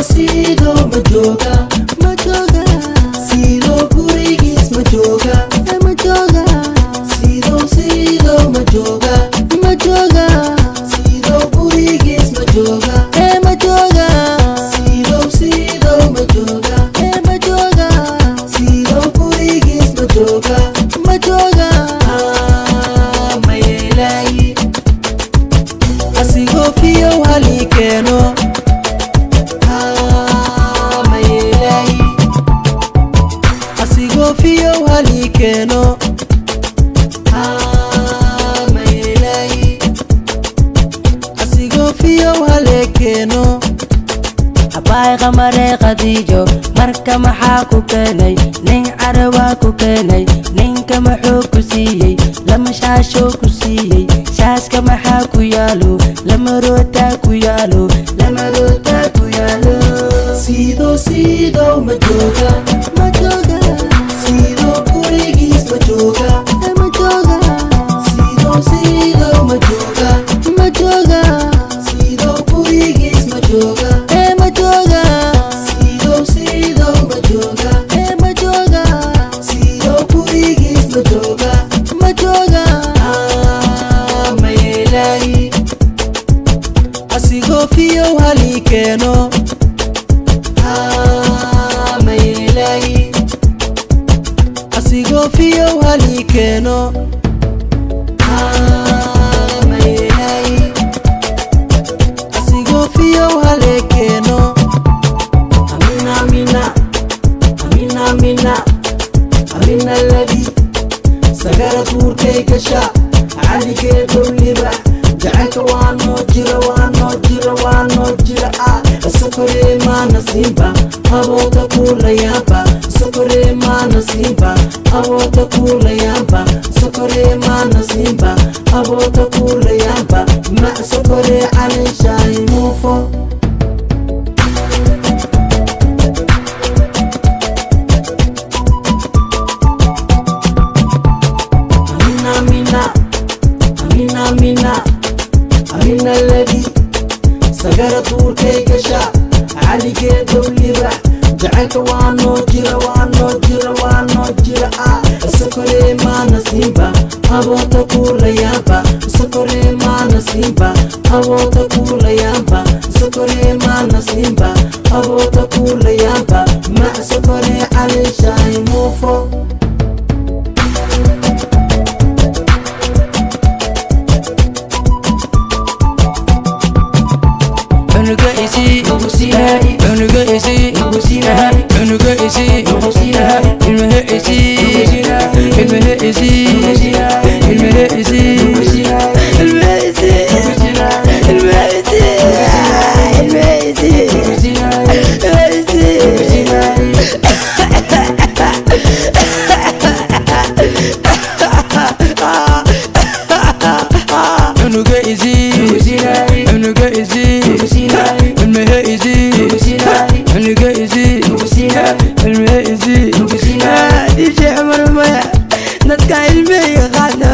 Sido majoga, majoga. Sido gurigis majoga, majoga. Sido majoga, majoga. Sido gurigis majoga, majoga. Sido majoga, majoga. Sido gurigis majoga, majoga. Mayelai, asigo fiyo halikeno. Fiyo halikeno maylay asigo fiyo halikeno abay qamare qadijo marka maxaa ku keenay nin carawa ku keenay ninka maxuu ku siiyey lama shaasho ku siiyey shaaska maxaa ku yaalo lama roota ku yaalo Sido majoga, majoga. Sido gurigis majoga, majoga. Sido majoga, majoga. Sido gurigis majoga, majoga. Sido majoga, majoga. Sido gurigis majoga, majoga. Maylay asigo fiyo halikeno. Maylay asigo fiyo halikeno. Maylay asigo fiyo halikeno. Amina ladi sagara turkay gasha caligee dowliba jacaylka waanoo jira sokore maana siinba abooda kuulayaanba sokore maana siinba abooda kuulayaanba sokore maana siinba abooda kuulayaanba ma sokore calinshaay muufo Amina ladi sagara turkay gasha caligee dowliba jacaylka waanoo jira sokore maana siinba abooda kuulayaanba sokore maana siinba abooda kuulayaanba sokore maana siinba abooda kuulayaanba ma sokore calinshaay muufo DJ Amar Maya, dadka ilmihiga qaadna